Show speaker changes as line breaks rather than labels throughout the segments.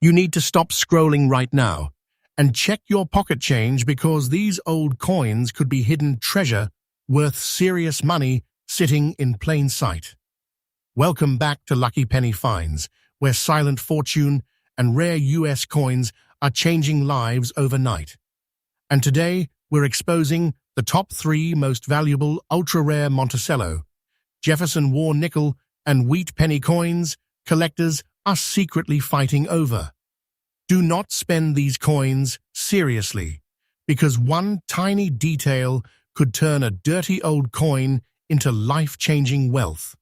You need to stop scrolling right now and check your pocket change, because these old coins could be hidden treasure worth serious money sitting in plain sight. Welcome back to Lucky Penny Finds, where silent fortune and rare US coins are changing lives overnight. And today, we're exposing the top 3 most valuable ultra-rare Monticello, Jefferson war nickel, and wheat penny coins collectors are secretly fighting over. Do not spend these coins seriously, because one tiny detail could turn a dirty old coin into life-changing wealth.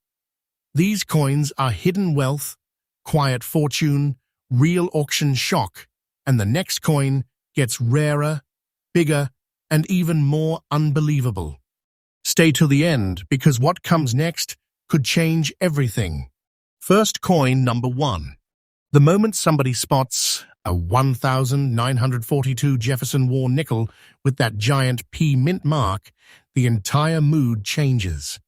These coins are hidden wealth, quiet fortune, real auction shock, and the next coin gets rarer, bigger, and even more unbelievable. Stay till the end, because what comes next could change everything. First coin number 1. The moment somebody spots a 1942 Jefferson war nickel with that giant P mint mark, the entire mood changes.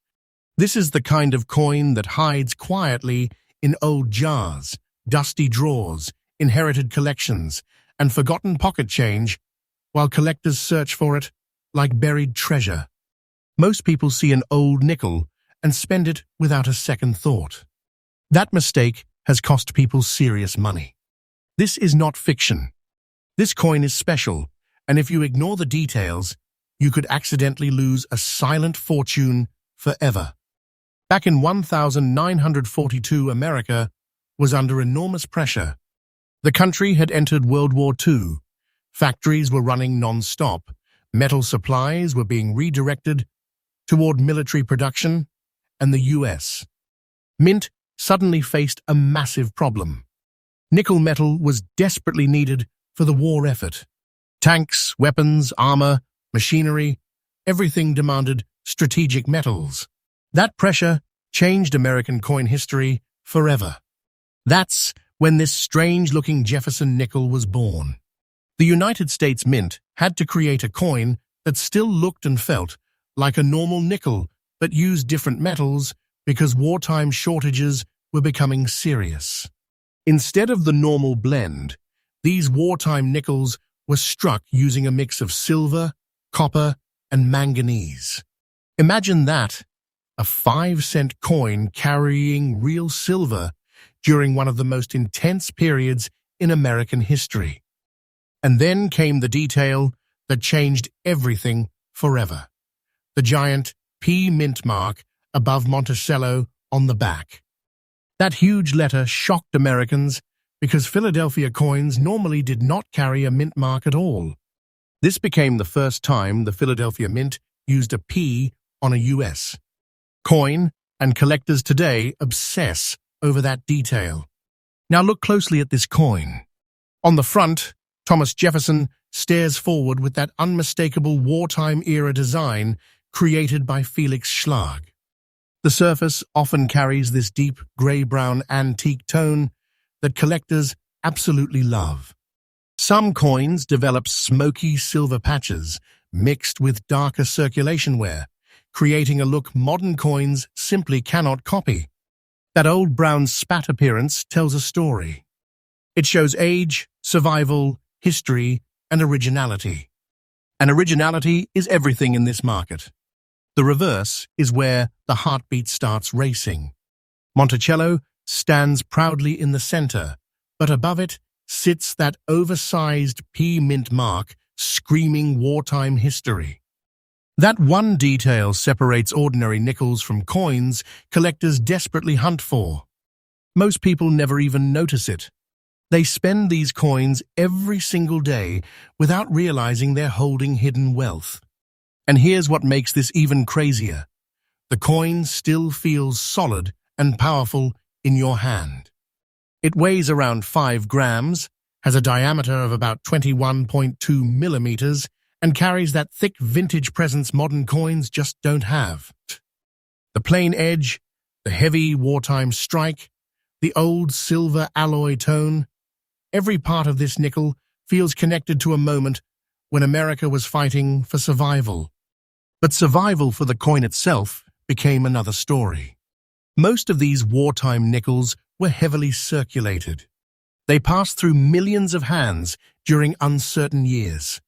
This is the kind of coin that hides quietly in old jars, dusty drawers, inherited collections, and forgotten pocket change, while collectors search for it like buried treasure. Most people see an old nickel and spend it without a second thought. That mistake has cost people serious money. This is not fiction. This coin is special, and if you ignore the details, you could accidentally lose a silent fortune forever. Back in 1942, America was under enormous pressure. The country had entered World War II. Factories were running non-stop. Metal supplies were being redirected toward military production, and the US Mint suddenly faced a massive problem. Nickel metal was desperately needed for the war effort. Tanks, weapons, armor, machinery, everything demanded strategic metals. That pressure changed American coin history forever. That's when this strange-looking Jefferson nickel was born. The United States Mint had to create a coin that still looked and felt like a normal nickel but used different metals, because wartime shortages were becoming serious. Instead of the normal blend, these wartime nickels were struck using a mix of silver, copper, and manganese. Imagine that, a 5-cent coin carrying real silver during one of the most intense periods in American history. And then came the detail that changed everything forever. The giant P mint mark above Monticello on the back. That huge letter shocked Americans, because Philadelphia coins normally did not carry a mint mark at all. This became the first time the Philadelphia Mint used a P on a US coin, and collectors today obsess over that detail. Now look closely at this coin. On the front, Thomas Jefferson stares forward with that unmistakable wartime-era design created by Felix Schlag. The surface often carries this deep gray-brown antique tone that collectors absolutely love. Some coins develop smoky silver patches mixed with darker circulation wear, creating a look modern coins simply cannot copy. That old brown spat appearance tells a story. It shows age, survival, history, and originality. And originality is everything in this market. The reverse is where the heartbeat starts racing. Monticello stands proudly in the center, but above it sits that oversized P mint mark screaming wartime history. That one detail separates ordinary nickels from coins collectors desperately hunt for. Most people never even notice it. They spend these coins every single day without realizing they're holding hidden wealth. And here's what makes this even crazier. The coin still feels solid and powerful in your hand. It weighs around 5 grams, has a diameter of about 21.2 millimeters, and carries that thick vintage presence modern coins just don't have. The plain edge, the heavy wartime strike, the old silver alloy tone, every part of this nickel feels connected to a moment when America was fighting for survival. But survival for the coin itself became another story. Most of these wartime nickels were heavily circulated. They passed through millions of hands during uncertain years.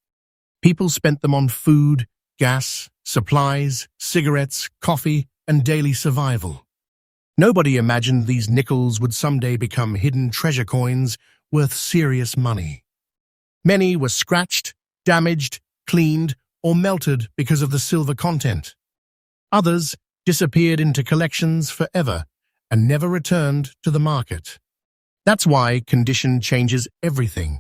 People spent them on food, gas, supplies, cigarettes, coffee, and daily survival. Nobody imagined these nickels would someday become hidden treasure coins worth serious money. Many were scratched, damaged, cleaned, or melted because of the silver content. Others disappeared into collections forever and never returned to the market. That's why condition changes everything.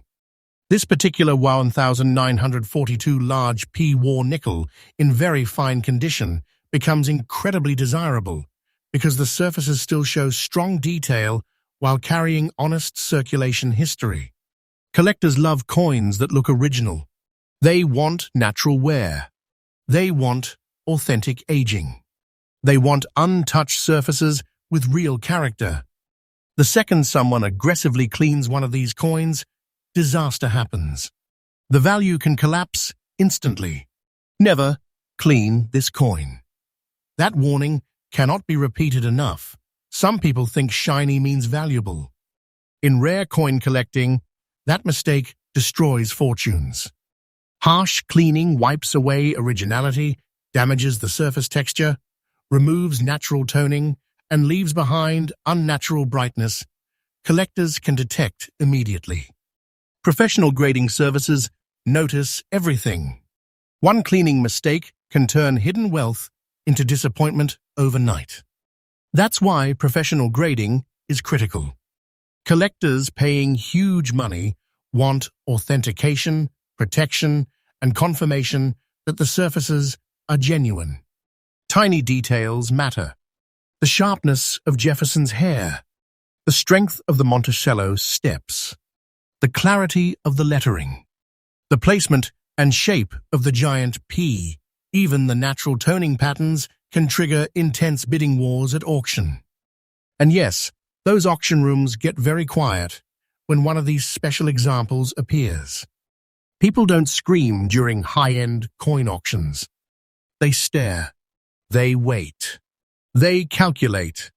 This particular 1942 large P-War nickel in very fine condition becomes incredibly desirable because the surfaces still show strong detail while carrying honest circulation history. Collectors love coins that look original. They want natural wear. They want authentic aging. They want untouched surfaces with real character. The second someone aggressively cleans one of these coins, disaster happens. The value can collapse instantly. Never clean this coin. That warning cannot be repeated enough. Some people think shiny means valuable. In rare coin collecting, that mistake destroys fortunes. Harsh cleaning wipes away originality, damages the surface texture, removes natural toning, and leaves behind unnatural brightness. Collectors can detect immediately. Professional grading services notice everything. One cleaning mistake can turn hidden wealth into disappointment overnight. That's why professional grading is critical. Collectors paying huge money want authentication, protection, and confirmation that the surfaces are genuine. Tiny details matter. The sharpness of Jefferson's hair, the strength of the Monticello steps, the clarity of the lettering, the placement and shape of the giant P. Even the natural toning patterns can trigger intense bidding wars at auction. And yes, those auction rooms get very quiet when one of these special examples appears. People don't scream during high-end coin auctions. They stare. They wait. They calculate.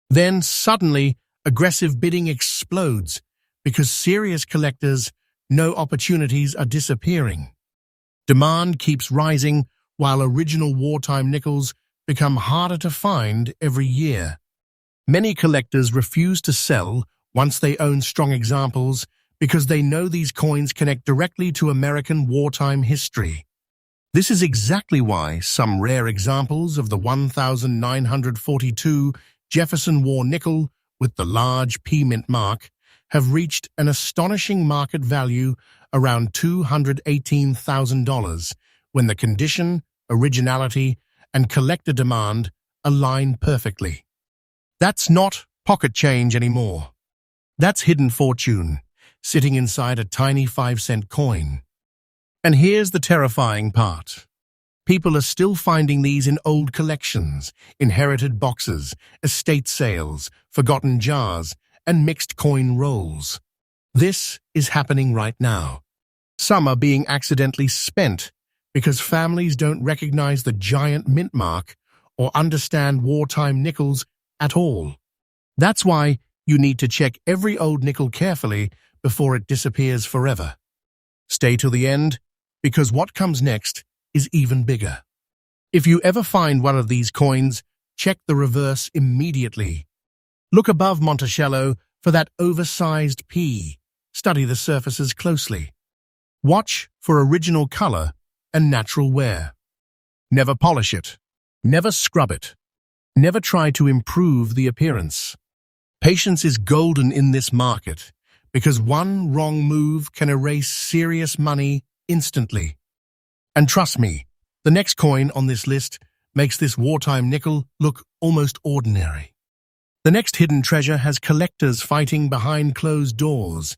Then suddenly, aggressive bidding explodes because serious collectors know opportunities are disappearing. Demand keeps rising while original wartime nickels become harder to find every year. Many collectors refuse to sell once they own strong examples because they know these coins connect directly to American wartime history. This is exactly why some rare examples of the 1942 Jefferson War nickel with the large P mint mark have reached an astonishing market value around $218,000 when the condition, originality, and collector demand align perfectly. That's not pocket change anymore. That's hidden fortune, sitting inside a tiny 5-cent coin. And here's the terrifying part. People are still finding these in old collections, inherited boxes, estate sales, forgotten jars, and mixed coin rolls. This is happening right now. Some are being accidentally spent because families don't recognize the giant mint mark or understand wartime nickels at all. That's why you need to check every old nickel carefully before it disappears forever. Stay till the end, because what comes next is even bigger. If you ever find one of these coins, check the reverse immediately. Look above Monticello for that oversized P. Study the surfaces closely. Watch for original color and natural wear. Never polish it. Never scrub it. Never try to improve the appearance. Patience is golden in this market because one wrong move can erase serious money instantly. And trust me, the next coin on this list makes this wartime nickel look almost ordinary. The next hidden treasure has collectors fighting behind closed doors,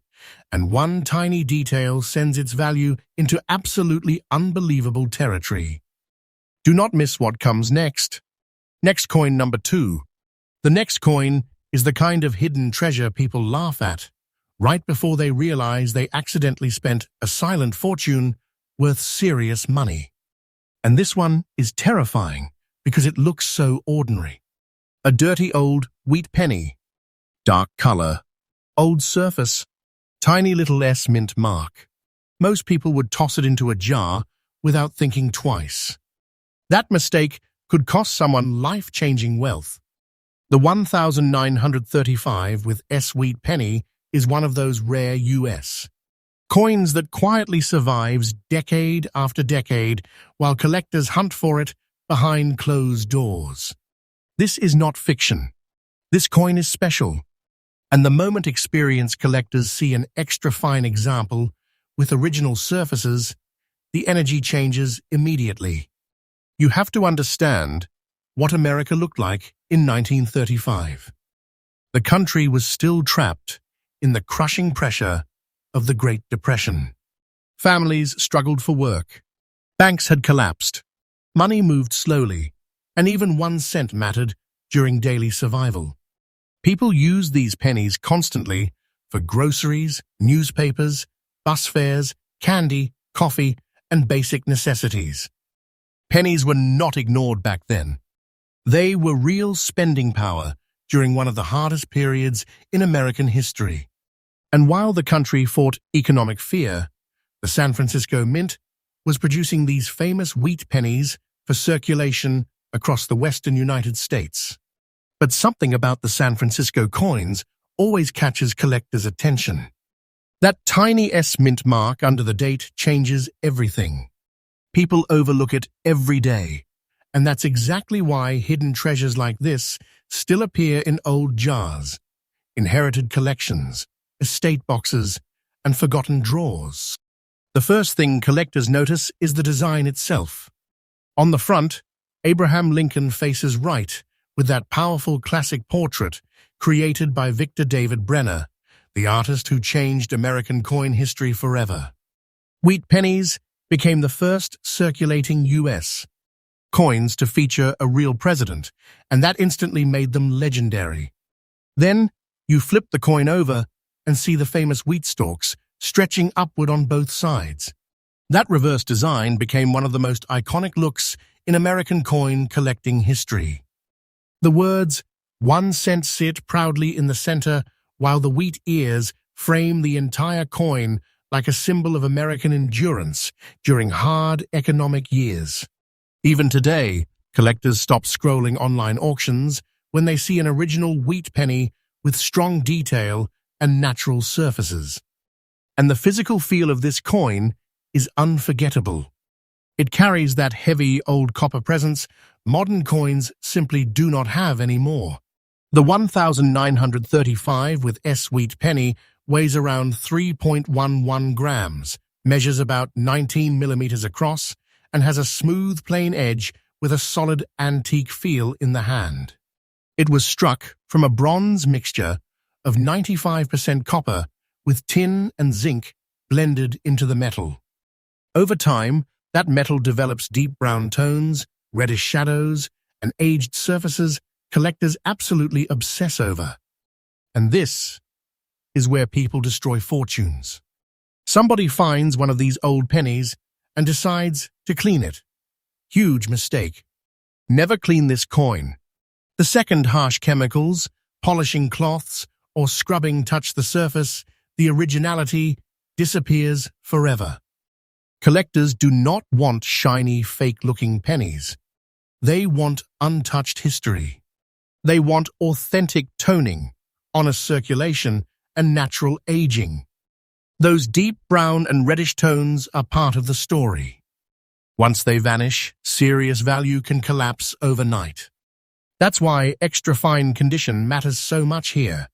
and one tiny detail sends its value into absolutely unbelievable territory. Do not miss what comes next. Next coin number 2. The next coin is the kind of hidden treasure people laugh at, right before they realize they accidentally spent a silent fortune worth serious money. And this one is terrifying because it looks so ordinary. A dirty old wheat penny. Dark color, old surface, tiny little S mint mark. Most people would toss it into a jar without thinking twice. That mistake could cost someone life-changing wealth. The 1935 with S wheat penny is one of those rare US coins that quietly survives decade after decade while collectors hunt for it behind closed doors. This is not fiction. This coin is special. And the moment experienced collectors see an extra fine example with original surfaces, the energy changes immediately. You have to understand what America looked like in 1935. The country was still trapped in the crushing pressure of the Great Depression. Families struggled for work. Banks had collapsed. Money moved slowly, and even 1 cent mattered during daily survival. People used these pennies constantly for groceries, newspapers, bus fares, candy, coffee, and basic necessities. Pennies were not ignored back then. They were real spending power during one of the hardest periods in American history. And while the country fought economic fear, the San Francisco Mint was producing these famous wheat pennies for circulation across the western United States. But something about the San Francisco coins always catches collectors' attention. That tiny S mint mark under the date changes everything. People overlook it every day, and that's exactly why hidden treasures like this still appear in old jars, inherited collections, estate boxes, and forgotten drawers. The first thing collectors notice is the design itself. On the front, Abraham Lincoln faces right with that powerful classic portrait created by Victor David Brenner, the artist who changed American coin history forever. Wheat pennies became the first circulating U.S. coins to feature a real president, and that instantly made them legendary. Then, you flip the coin over and see the famous wheat stalks stretching upward on both sides. That reverse design became one of the most iconic looks in American coin collecting history. The words, 1 cent sit proudly in the center, while the wheat ears frame the entire coin like a symbol of American endurance during hard economic years. Even today, collectors stop scrolling online auctions when they see an original wheat penny with strong detail and natural surfaces. And the physical feel of this coin is unforgettable. It carries that heavy old copper presence modern coins simply do not have anymore. The 1935 with S wheat penny weighs around 3.11 grams, measures about 19 millimeters across, and has a smooth, plain edge with a solid antique feel in the hand. It was struck from a bronze mixture of 95% copper with tin and zinc blended into the metal. Over time, that metal develops deep brown tones, reddish shadows, and aged surfaces collectors absolutely obsess over. And this is where people destroy fortunes. Somebody finds one of these old pennies and decides to clean it. Huge mistake. Never clean this coin. The second harsh chemicals, polishing cloths, or scrubbing touch the surface, the originality disappears forever. Collectors do not want shiny, fake-looking pennies. They want untouched history. They want authentic toning, honest circulation, and natural aging. Those deep brown and reddish tones are part of the story. Once they vanish, serious value can collapse overnight. That's why extra fine condition matters so much here.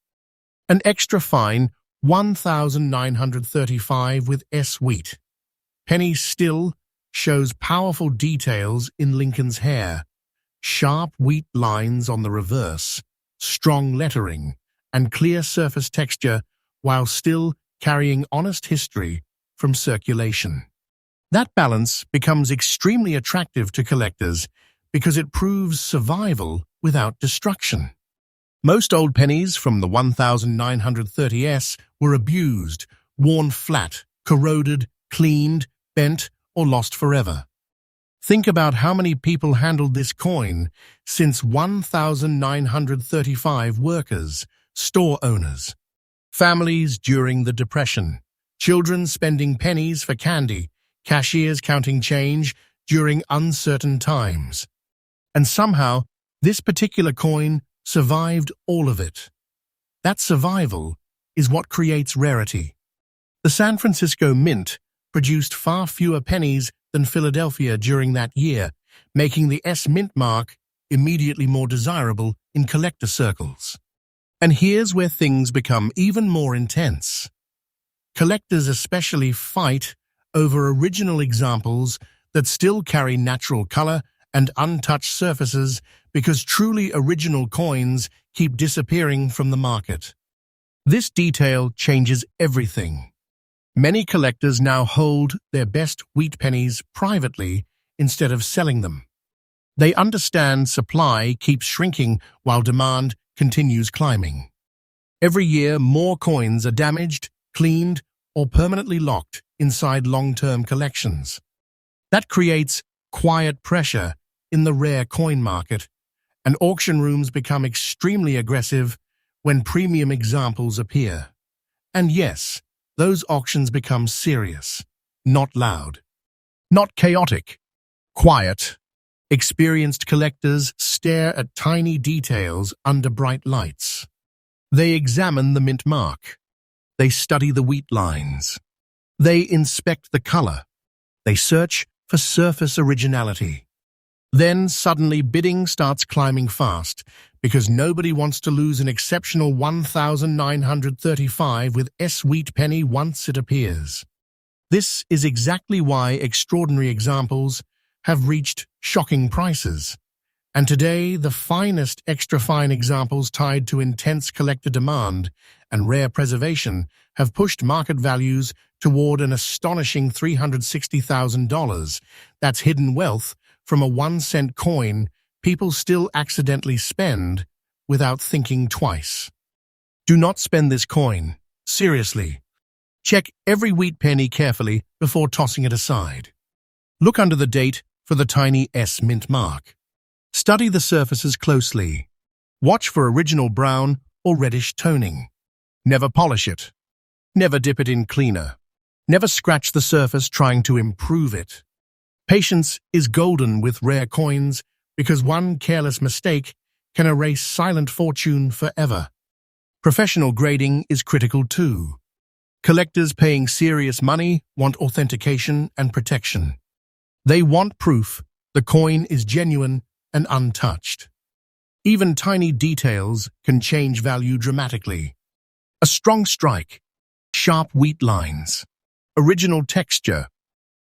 An extra fine 1935 with S wheat penny still shows powerful details in Lincoln's hair, sharp wheat lines on the reverse, strong lettering, and clear surface texture while still carrying honest history from circulation. That balance becomes extremely attractive to collectors because it proves survival without destruction. Most old pennies from the 1930s were abused, worn flat, corroded, cleaned, bent, or lost forever. Think about how many people handled this coin since 1935 workers, store owners, Families during the Depression. Children spending pennies for candy. Cashiers counting change during uncertain times. And somehow, this particular coin survived all of it. That survival is what creates rarity. The San Francisco Mint produced far fewer pennies than Philadelphia during that year, making the S Mint mark immediately more desirable in collector circles. And here's where things become even more intense. Collectors especially fight over original examples that still carry natural color and untouched surfaces because truly original coins keep disappearing from the market. This detail changes everything. Many collectors now hold their best wheat pennies privately instead of selling them. They understand supply keeps shrinking while demand continues climbing. Every year, more coins are damaged, cleaned, or permanently locked inside long-term collections. That creates quiet pressure in the rare coin market, and auction rooms become extremely aggressive when premium examples appear. And yes, those auctions become serious, not loud, not chaotic, quiet. Experienced collectors stare at tiny details under bright lights. They examine the mint mark. They study the wheat lines. They inspect the color. They search for surface originality. Then suddenly bidding starts climbing fast because nobody wants to lose an exceptional 1,935 with S wheat penny once it appears. This is exactly why extraordinary examples have reached shocking prices. And today, the finest extra-fine examples tied to intense collector demand and rare preservation have pushed market values toward an astonishing $360,000. That's hidden wealth from a 1-cent coin people still accidentally spend without thinking twice. Do not spend this coin. Seriously. Check every wheat penny carefully before tossing it aside. Look under the date for the tiny S mint mark. Study the surfaces closely. Watch for original brown or reddish toning. Never polish it. Never dip it in cleaner. Never scratch the surface trying to improve it. Patience is golden with rare coins because one careless mistake can erase silent fortune forever. Professional grading is critical too. Collectors paying serious money want authentication and protection. They want proof the coin is genuine and untouched. Even tiny details can change value dramatically. A strong strike, sharp wheat lines, original texture,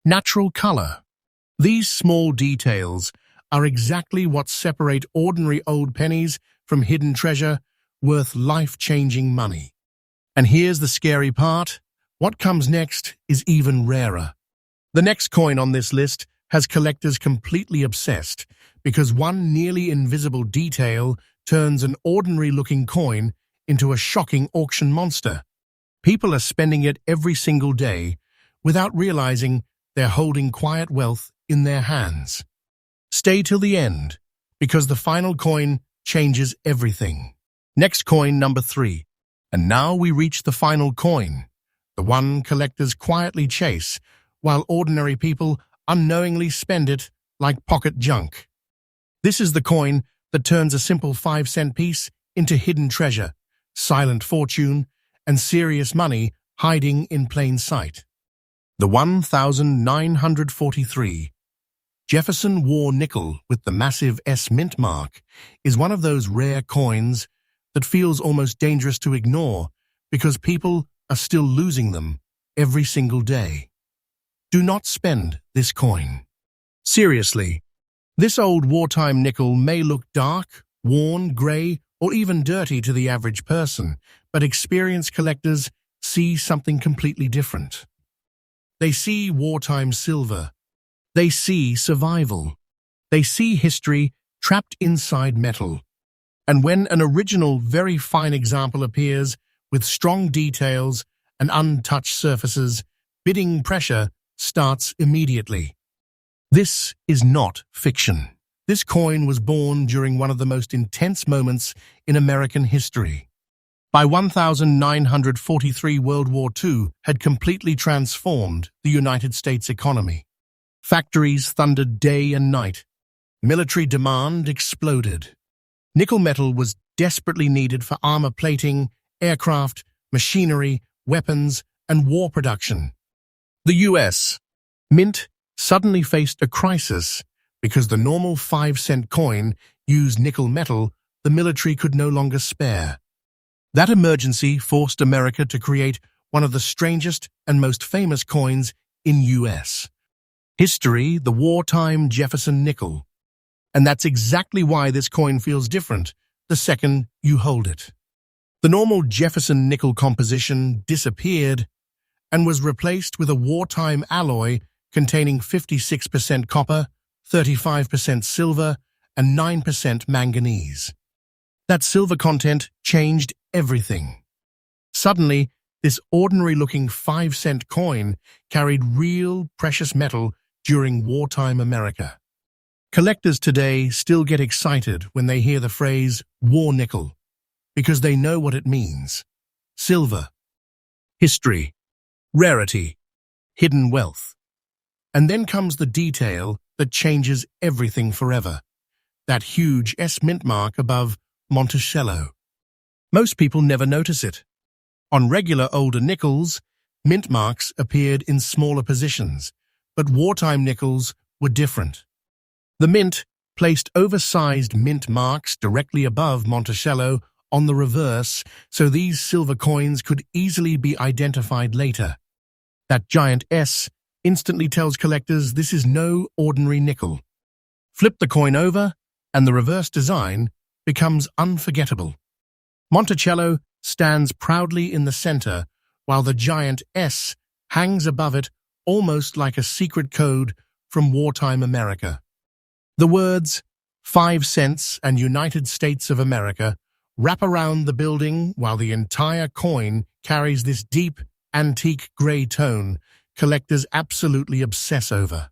natural color. These small details are exactly what separate ordinary old pennies from hidden treasure worth life-changing money. And here's the scary part. What comes next is even rarer. The next coin on this list has collectors completely obsessed because one nearly invisible detail turns an ordinary-looking coin into a shocking auction monster. People are spending it every single day without realizing they're holding quiet wealth in their hands. Stay till the end because the final coin changes everything. Next coin, number 3. And now we reach the final coin, the one collectors quietly chase while ordinary people unknowingly spend it like pocket junk. This is the coin that turns a simple 5-cent piece into hidden treasure, silent fortune, and serious money hiding in plain sight. The 1943 Jefferson War nickel with the massive S mint mark is one of those rare coins that feels almost dangerous to ignore because people are still losing them every single day. Do not spend this coin. Seriously, this old wartime nickel may look dark, worn, gray, or even dirty to the average person, but experienced collectors see something completely different. They see wartime silver. They see survival. They see history trapped inside metal. And when an original, very fine example appears with strong details and untouched surfaces, bidding pressure starts immediately. This is not fiction. This coin was born during one of the most intense moments in American history. By 1943, World War II had completely transformed the United States economy. Factories thundered day and night. Military demand exploded. Nickel metal was desperately needed for armor plating, aircraft, machinery, weapons, and war production. The U.S. Mint suddenly faced a crisis because the normal 5-cent coin used nickel metal the military could no longer spare. That emergency forced America to create one of the strangest and most famous coins in U.S. history, the wartime Jefferson nickel. And that's exactly why this coin feels different the second you hold it. The normal Jefferson nickel composition disappeared and was replaced with a wartime alloy containing 56% copper, 35% silver, and 9% manganese. That silver content changed everything. Suddenly, this ordinary-looking 5-cent coin carried real precious metal during wartime America. Collectors today still get excited when they hear the phrase war nickel because they know what it means. Silver, history, rarity, hidden wealth. And then comes the detail that changes everything forever. That huge S mint mark above Monticello. Most people never notice it. On regular older nickels, mint marks appeared in smaller positions, but wartime nickels were different. The mint placed oversized mint marks directly above Monticello on the reverse so these silver coins could easily be identified later. That giant S instantly tells collectors this is no ordinary nickel. Flip the coin over, and the reverse design becomes unforgettable. Monticello stands proudly in the center, while the giant S hangs above it almost like a secret code from wartime America. The words 5 cents and United States of America wrap around the building while the entire coin carries this deep, antique gray tone collectors absolutely obsess over.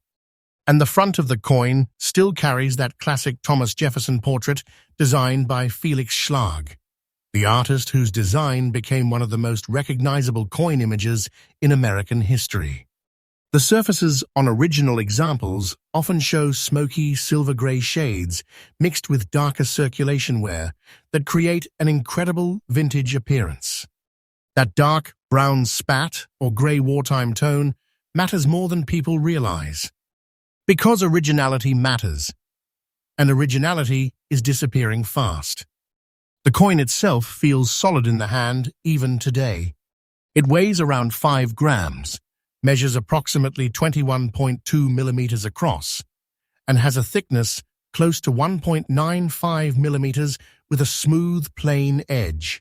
And the front of the coin still carries that classic Thomas Jefferson portrait designed by Felix Schlag, the artist whose design became one of the most recognizable coin images in American history. The surfaces on original examples often show smoky silver-gray shades mixed with darker circulation wear that create an incredible vintage appearance. That dark brown spat or gray wartime tone matters more than people realize. Because originality matters, and originality is disappearing fast. The coin itself feels solid in the hand even today. It weighs around 5 grams, measures approximately 21.2 millimeters across, and has a thickness close to 1.95 millimeters with a smooth, plain edge.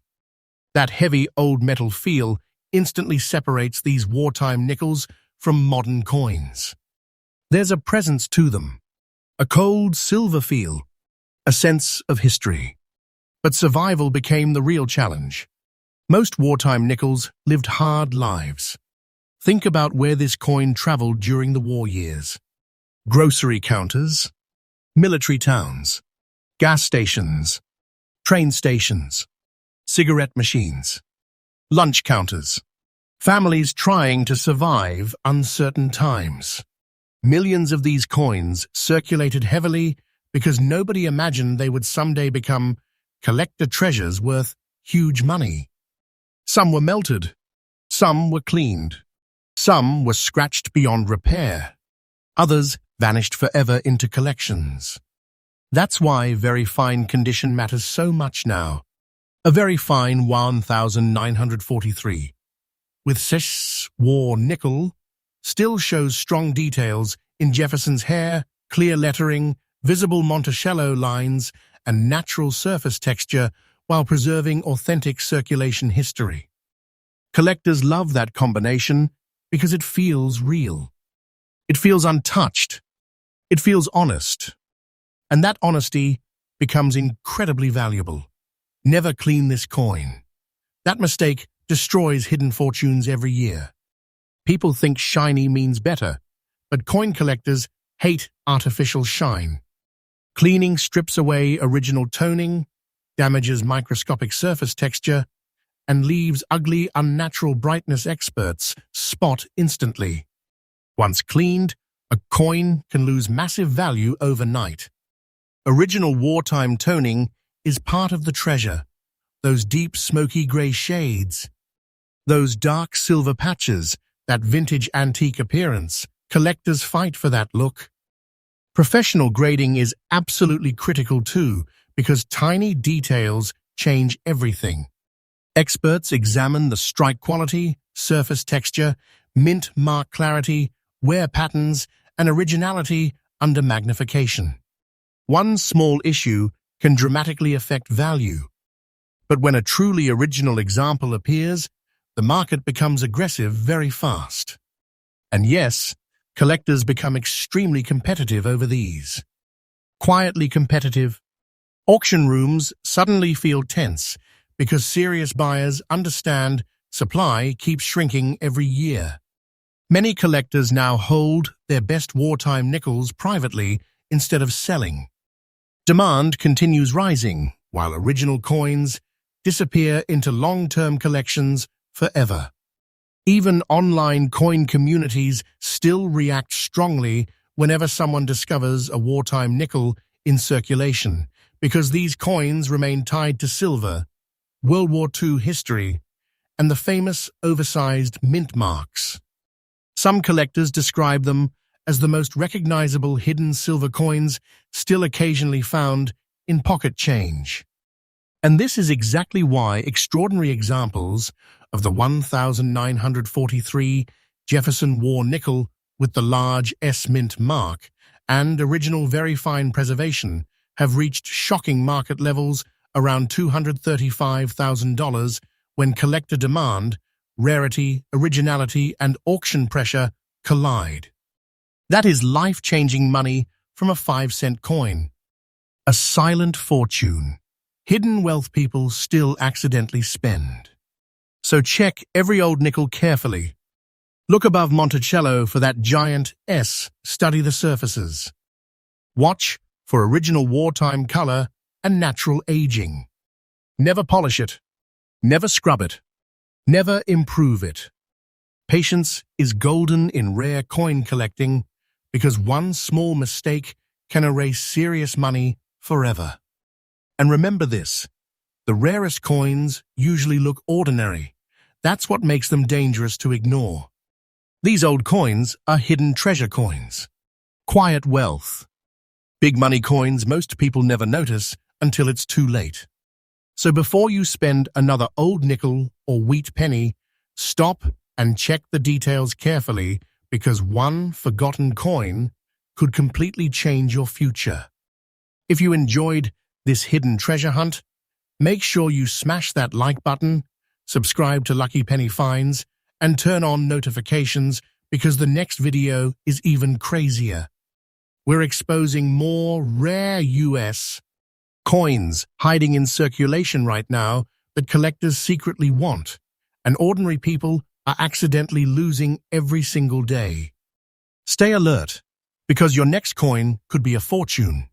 That heavy old metal feel instantly separates these wartime nickels from modern coins. There's a presence to them, a cold silver feel, a sense of history. But survival became the real challenge. Most wartime nickels lived hard lives. Think about where this coin traveled during the war years. Grocery counters, military towns, gas stations, train stations, cigarette machines, lunch counters. Families trying to survive uncertain times. Millions of these coins circulated heavily because nobody imagined they would someday become collector treasures worth huge money. Some were melted, some were cleaned, some were scratched beyond repair, others vanished forever into collections. That's why very fine condition matters so much now. A very fine 1943, with Sesh War nickel, still shows strong details in Jefferson's hair, clear lettering, visible Monticello lines, and natural surface texture while preserving authentic circulation history. Collectors love that combination because it feels real. It feels untouched. It feels honest. And that honesty becomes incredibly valuable. Never clean this coin. That mistake destroys hidden fortunes every year. People think shiny means better, but coin collectors hate artificial shine. Cleaning strips away original toning, damages microscopic surface texture, and leaves ugly, unnatural brightness experts spot instantly. Once cleaned, a coin can lose massive value overnight. Original wartime toning is part of the treasure. Those deep, smoky grey shades, those dark silver patches, that vintage antique appearance. Collectors fight for that look. Professional grading is absolutely critical too, because tiny details change everything. Experts examine the strike quality, surface texture, mint mark clarity, wear patterns, and originality under magnification. One small issue can dramatically affect value. But when a truly original example appears, the market becomes aggressive very fast. And yes, collectors become extremely competitive over these. Quietly competitive. Auction rooms suddenly feel tense because serious buyers understand supply keeps shrinking every year. Many collectors now hold their best wartime nickels privately instead of selling. Demand continues rising, while original coins disappear into long-term collections forever. Even online coin communities still react strongly whenever someone discovers a wartime nickel in circulation, because these coins remain tied to silver, World War II history, and the famous oversized mint marks. Some collectors describe them as the most recognizable hidden silver coins still occasionally found in pocket change. And this is exactly why extraordinary examples of the 1943 Jefferson war nickel with the large S mint mark and original very fine preservation have reached shocking market levels around $235,000 when collector demand, rarity, originality, and auction pressure collide. That is life-changing money from a 5-cent coin. A silent fortune. Hidden wealth people still accidentally spend. So check every old nickel carefully. Look above Monticello for that giant S. Study the surfaces. Watch for original wartime color and natural aging. Never polish it. Never scrub it. Never improve it. Patience is golden in rare coin collecting because one small mistake can erase serious money forever. And remember this, the rarest coins usually look ordinary. That's what makes them dangerous to ignore. These old coins are hidden treasure coins. Quiet wealth. Big money coins most people never notice until it's too late. So before you spend another old nickel or wheat penny, stop and check the details carefully because one forgotten coin could completely change your future. If you enjoyed this hidden treasure hunt, make sure you smash that like button, subscribe to Lucky Penny Finds, and turn on notifications because the next video is even crazier. We're exposing more rare US coins hiding in circulation right now that collectors secretly want, and ordinary people are accidentally losing every single day. Stay alert, because your next coin could be a fortune.